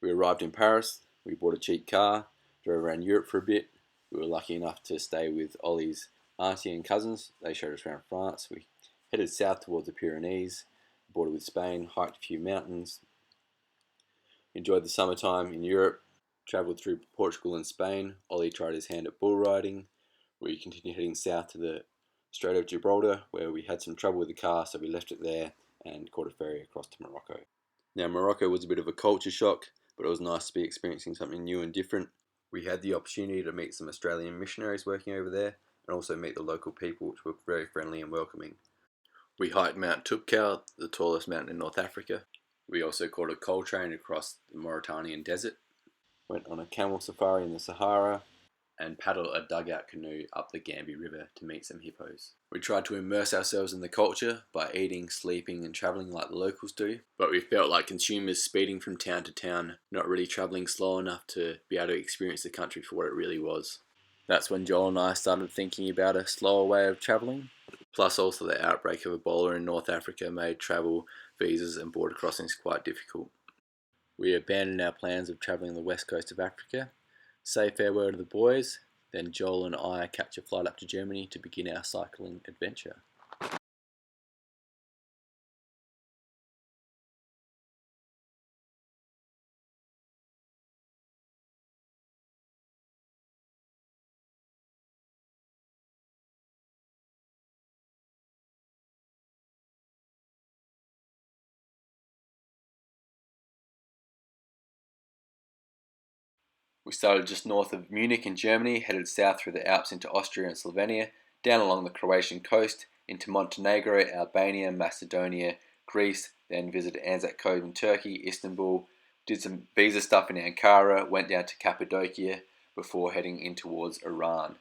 We arrived in Paris, we bought a cheap car, drove around Europe for a bit. We were lucky enough to stay with Ollie's auntie and cousins. They showed us around France. We headed south towards the Pyrenees, border with Spain, hiked a few mountains, enjoyed the summertime in Europe, travelled through Portugal and Spain. Ollie tried his hand at bull riding. We continued heading south to the Strait of Gibraltar, where we had some trouble with the car, so we left it there and caught a ferry across to Morocco. Now, Morocco was a bit of a culture shock, but it was nice to be experiencing something new and different. We had the opportunity to meet some Australian missionaries working over there, and also meet the local people, which were very friendly and welcoming. We hiked Mount Toubkal, the tallest mountain in North Africa. We also caught a coal train across the Mauritanian desert, went on a camel safari in the Sahara, and paddled a dugout canoe up the Gambia River to meet some hippos. We tried to immerse ourselves in the culture by eating, sleeping and travelling like the locals do, but we felt like consumers speeding from town to town, not really travelling slow enough to be able to experience the country for what it really was. That's when Joel and I started thinking about a slower way of travelling. Plus also the outbreak of Ebola in North Africa made travel, visas and border crossings quite difficult. We abandoned our plans of travelling the west coast of Africa, say farewell to the boys, then Joel and I catch a flight up to Germany to begin our cycling adventure. We started just north of Munich in Germany, headed south through the Alps into Austria and Slovenia, down along the Croatian coast, into Montenegro, Albania, Macedonia, Greece, then visited Anzac Cove in Turkey, Istanbul, did some visa stuff in Ankara, went down to Cappadocia before heading in towards Iran.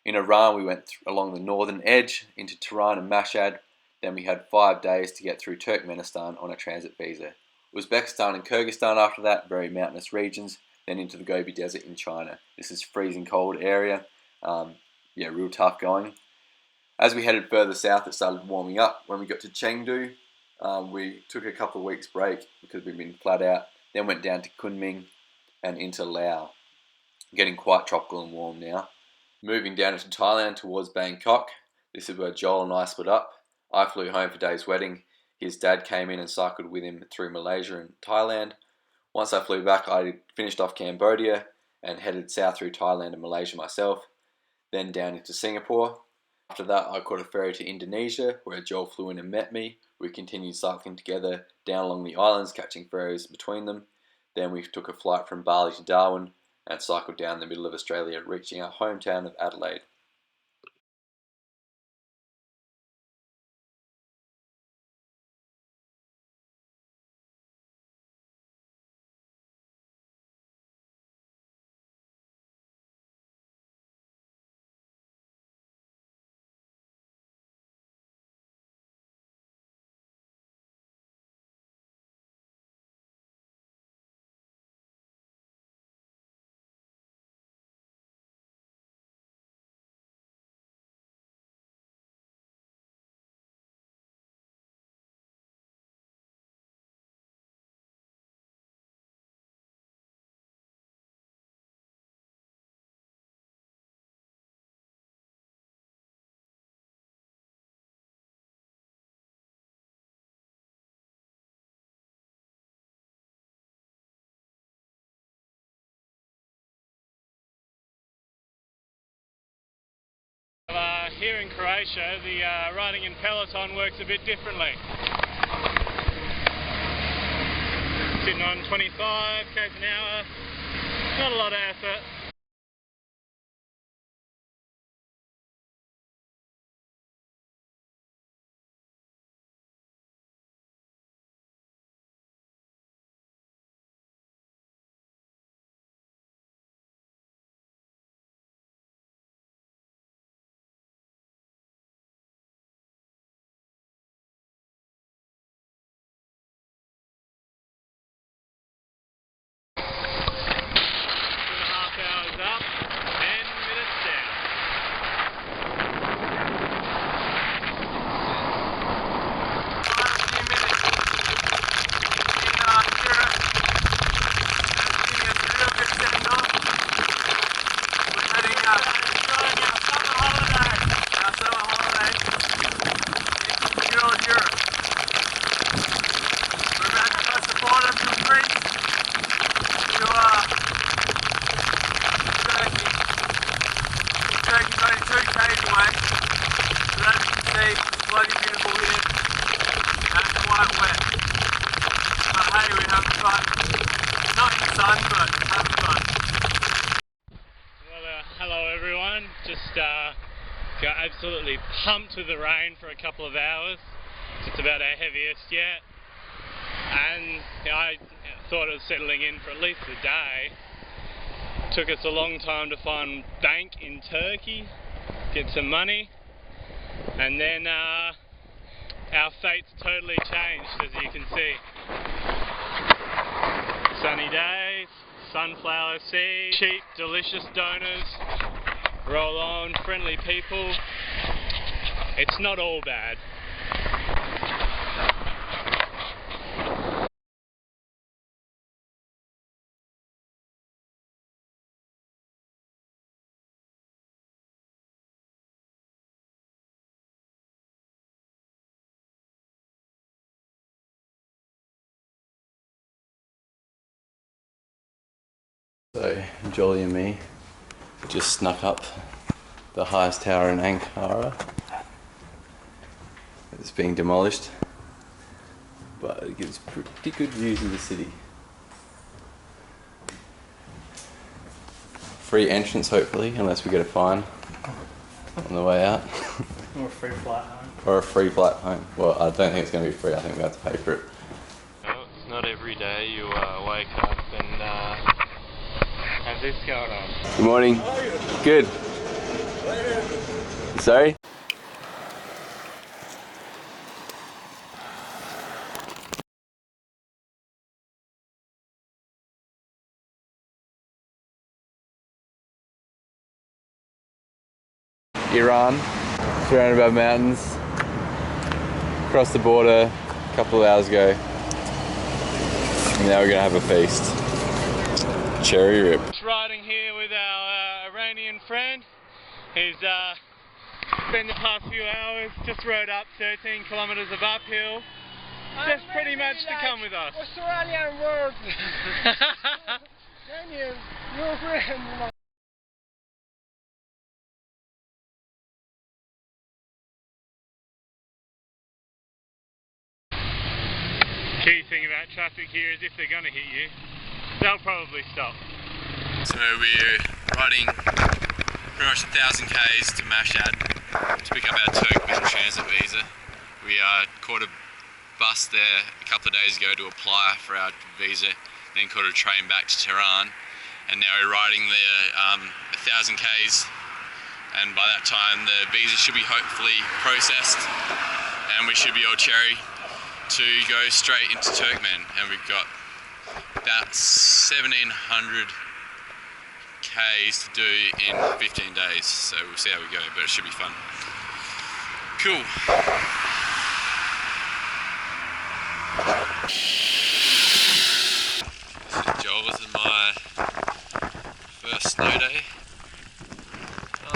In Iran we went along the northern edge into Tehran and Mashhad, then we had 5 days to get through Turkmenistan on a transit visa. Uzbekistan and Kyrgyzstan after that, very mountainous regions, then into the Gobi Desert in China. This is freezing cold area, real tough going. As we headed further south, it started warming up. When we got to Chengdu, we took a couple of weeks break because we'd been flat out, then went down to Kunming and into Laos, getting quite tropical and warm now. Moving down into Thailand towards Bangkok, this is where Joel and I split up. I flew home for Dave's wedding. His dad came in and cycled with him through Malaysia and Thailand. Once I flew back, I finished off Cambodia and headed south through Thailand and Malaysia myself, then down into Singapore. After that, I caught a ferry to Indonesia, where Joel flew in and met me. We continued cycling together down along the islands, catching ferries between them. Then we took a flight from Bali to Darwin and cycled down the middle of Australia, reaching our hometown of Adelaide. Here in Croatia, the riding in peloton works a bit differently. Sitting on 25 k's an hour, not a lot of effort. quite wet. But hey, we're having fun. Not in the sun, but having fun. Well, hello everyone. Just got absolutely pumped with the rain for a couple of hours. Just about our heaviest yet. And I thought it was settling in for at least a day. Took us a long time to find a bank in Turkey, get some money, and then our fate's totally changed, as you can see. Sunny days, sunflower seeds, cheap, delicious donors, roll on, friendly people. It's not all bad. So, Jolly and me just snuck up the highest tower in Ankara. It's being demolished, but it gives pretty good views of the city. Free entrance, hopefully, unless we get a fine on the way out. Or a free flight home. Or a free flight home. Well, I don't think it's going to be free, I think we have to pay for it. Well, it's not every day you wake up and have this going on. Good morning. How are you? Good. Sorry? Iran, surrounded by mountains. Crossed the border a couple of hours ago. And now we're gonna have a feast. Cherry rip. Just riding here with our Iranian friend. He's spent the past few hours, just rode up 13 kilometers of uphill. Just pretty much to come with us. Australian words. Can you? Your friend. Key thing about traffic here is if they're going to hit you, they'll probably stop. So we're riding pretty much 1,000 k's to Mashhad to pick up our Turkmen transit visa. We caught a bus there a couple of days ago to apply for our visa, then caught a train back to Tehran, and now we're riding the 1,000 k's, and by that time the visa should be hopefully processed and we should be all cherry to go straight into Turkmen, and we've got about 1,700 k's to do in 15 days, so we'll see how we go, but it should be fun. Cool. Joel, this is my first snow day.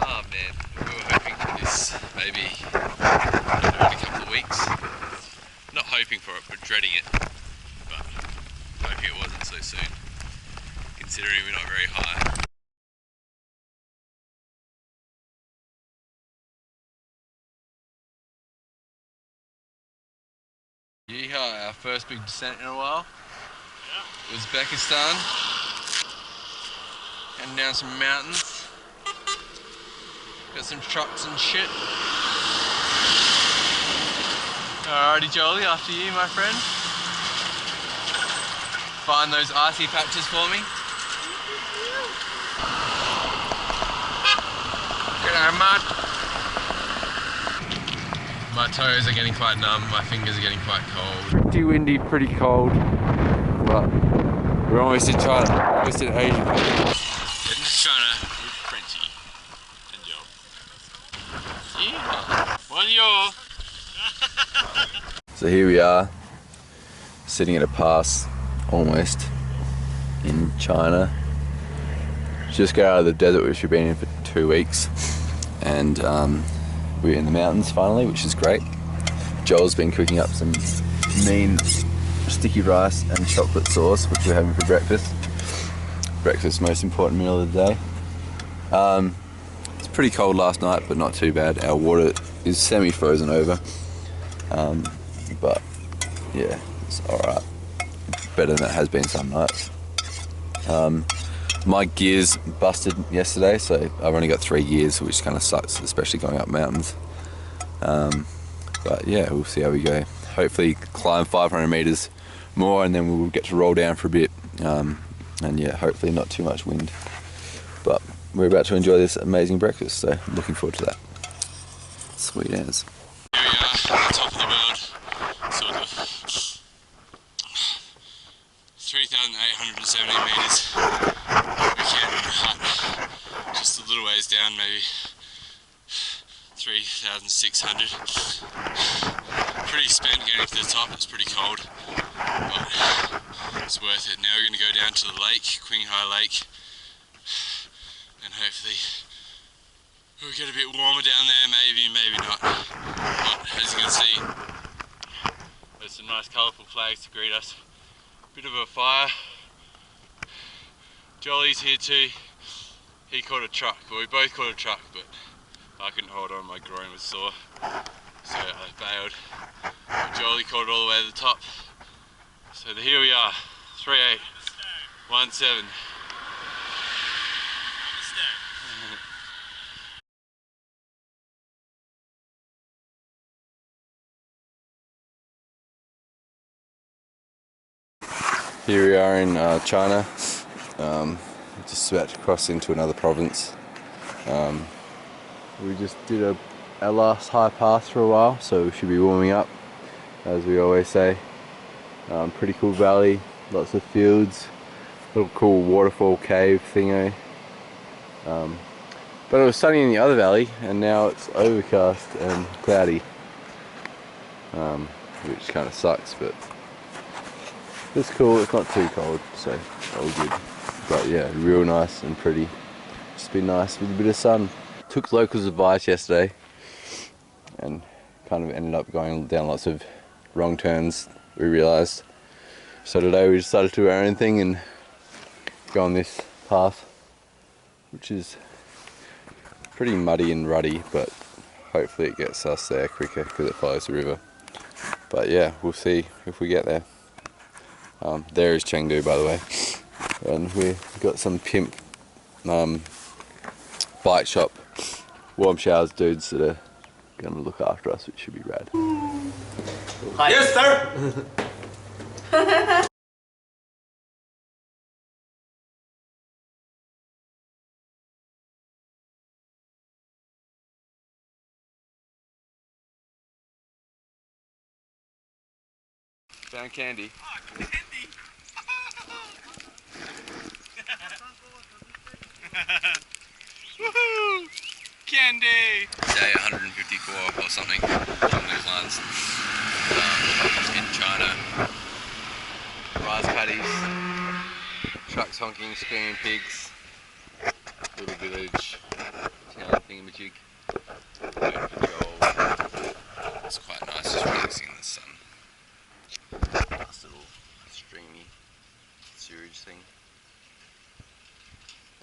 Oh man, we were hoping for this maybe in a couple of weeks. Not hoping for it, but dreading it. But hoping it wasn't so soon, considering we're not very high. Yeehaw, our first big descent in a while. Yeah. Uzbekistan. Heading down some mountains. Got some trucks and shit. Alrighty Jolie, after you my friend. Find those icy patches for me. G'day mate. My toes are getting quite numb, my fingers are getting quite cold. Pretty windy, pretty cold, but we're almost in China, almost in Asia. Getting to China with Frenchie and Joe. Yeah. Bonjour. So here we are, sitting at a pass, almost, in China. Just got out of the desert, which we've been in for 2 weeks, and we're in the mountains finally, which is great. Joel's been cooking up some mean sticky rice and chocolate sauce, which we're having for breakfast. Breakfast, most important meal of the day. It's pretty cold last night, but not too bad. Our water is semi-frozen over, but yeah, it's alright. Better than it has been some nights. My gears busted yesterday, so I've only got 3 gears, which kind of sucks, especially going up mountains. But yeah, we'll see how we go. Hopefully climb 500 meters more, and then we'll get to roll down for a bit. And yeah, hopefully not too much wind. But we're about to enjoy this amazing breakfast, so looking forward to that. Sweet as. Here we are, on top of the world, sort of 3,870 metres. We camped in a hut, just a little ways down, maybe 3,600. Pretty spent getting to the top, it's pretty cold, but it's worth it. Now we're going to go down to the lake, Qinghai Lake, and hopefully we'll get a bit warmer down there, maybe not. But as you can see, there's some nice colourful flags to greet us. Bit of a fire. Jolly's here too. He caught a truck, well we both caught a truck, but I couldn't hold on, my groin was sore, so I bailed. But Jolly caught it all the way to the top. So here we are, 3817. Here we are in China, just about to cross into another province. We just did our last high pass for a while, so we should be warming up, as we always say. Pretty cool valley, lots of fields, little cool waterfall cave thingo. But it was sunny in the other valley, and now it's overcast and cloudy, which kind of sucks, but it's cool, it's not too cold, so all good. But yeah, real nice and pretty. Just been nice with a bit of sun. Took locals' advice yesterday and kind of ended up going down lots of wrong turns, we realised. So today we decided to do our own thing and go on this path, which is pretty muddy and ruddy, but hopefully it gets us there quicker because it follows the river. But yeah, we'll see if we get there. There is Chengdu, by the way, and we've got some pimp bike shop warm showers dudes that are going to look after us, which should be rad. Hi. Yes, sir! Found candy. Oh, candy! Woohoo! Candy! Day 154 or something along those lines. In China. Rice paddies, trucks honking, screaming pigs, little village, town thingamajig. It's quite nice, just relaxing in the sun. Nice little streamy sewage thing.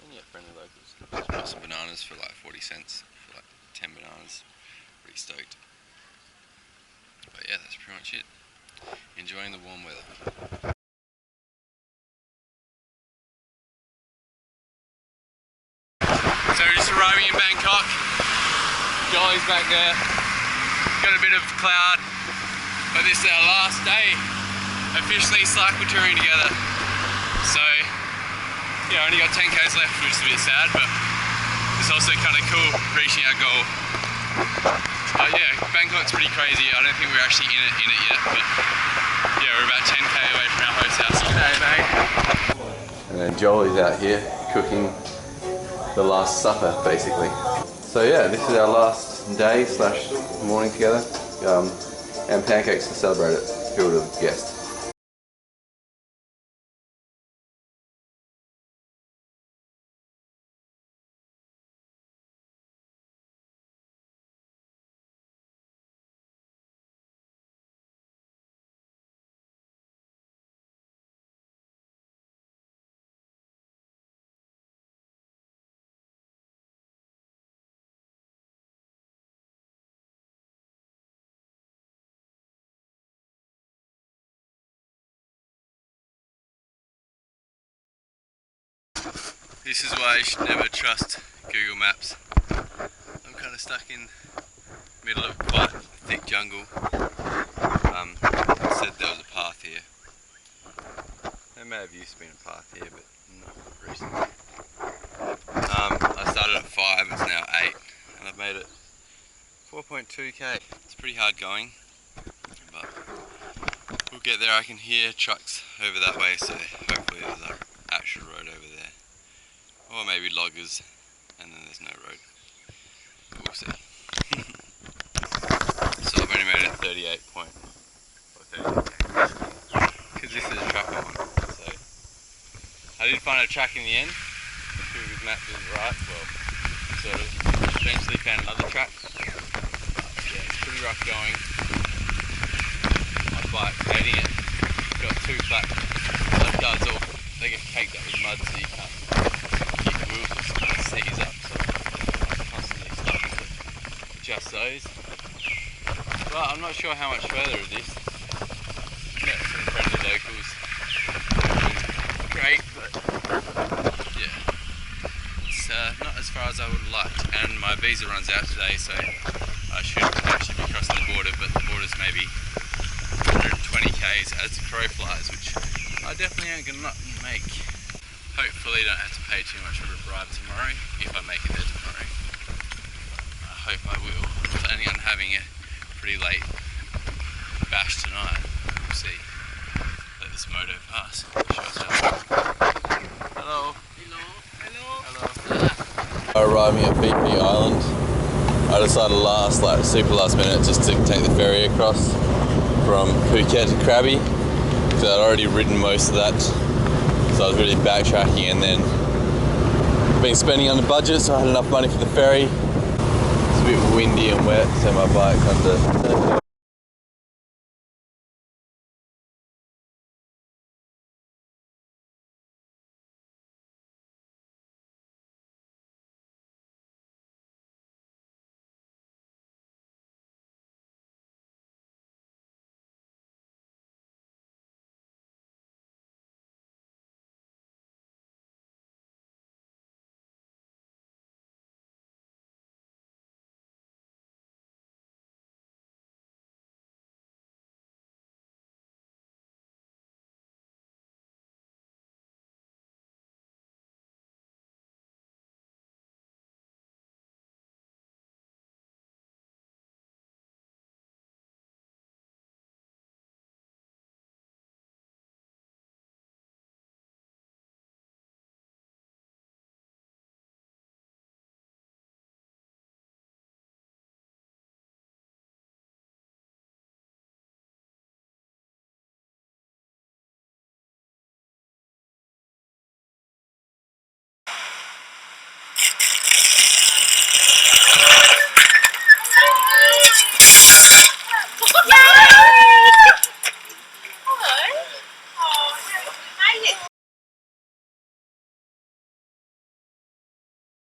And yeah, friendly locals. Just bought some bananas for like 40 cents, for like 10 bananas. Pretty stoked. But yeah, that's pretty much it. Enjoying the warm weather. So we're just arriving in Bangkok. Jolly's back there. Got a bit of cloud, but this is our last day. Officially cycle touring together. So yeah, only got 10 k's left, which is a bit sad, but it's also kind of cool reaching our goal. But yeah, Bangkok's pretty crazy. I don't think we're actually in it yet, but yeah, we're about 10k away from our host house. G'day, mate. And then Jolie's out here cooking the last supper, basically. So yeah, this is our last day / morning together, and pancakes to celebrate it. Who would have guessed? This is why you should never trust Google Maps. I'm kind of stuck in the middle of quite a thick jungle. It said there was a path here. There may have used to be a path here, but not recently. I started at 5, it's now 8, and I've made it 4.2k. It's pretty hard going, but we'll get there. I can hear trucks over that way, so hopefully there's an actual road over there. Or maybe loggers, and then there's no road. But we'll see. So I've only made it 38 point, or 38k, because this is a track I'm on. So I did find a track in the end. Google Maps was right, well, sort of. Eventually found another track. But yeah, it's pretty rough going. My bike's hating it. Got 2 flat left guards all. They get caked up with mud, so you can't keep the wheels just kind of seize up. So I'm constantly starting to adjust those. But I'm not sure how much further it is. Met some friendly locals. Great, but yeah, it's not as far as I would have liked. And my visa runs out today, so I should actually be crossing the border, but the border's maybe 120 k's as the crow flies, which I definitely ain't gonna make. Hopefully don't have to pay too much for a bribe tomorrow, if I make it there tomorrow. I hope I will. I'm planning on having a pretty late bash tonight. We'll see. Let this moto pass. Hello. Hello. Arriving at BP Island. I decided super last minute, just to take the ferry across from Phuket to Krabi, because I'd already ridden most of that, so I was really backtracking, and then been spending on the budget, so I had enough money for the ferry. It's a bit windy and wet, so my bike's under.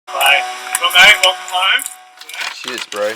Bye. Well, mate, welcome home. Cheers, bro.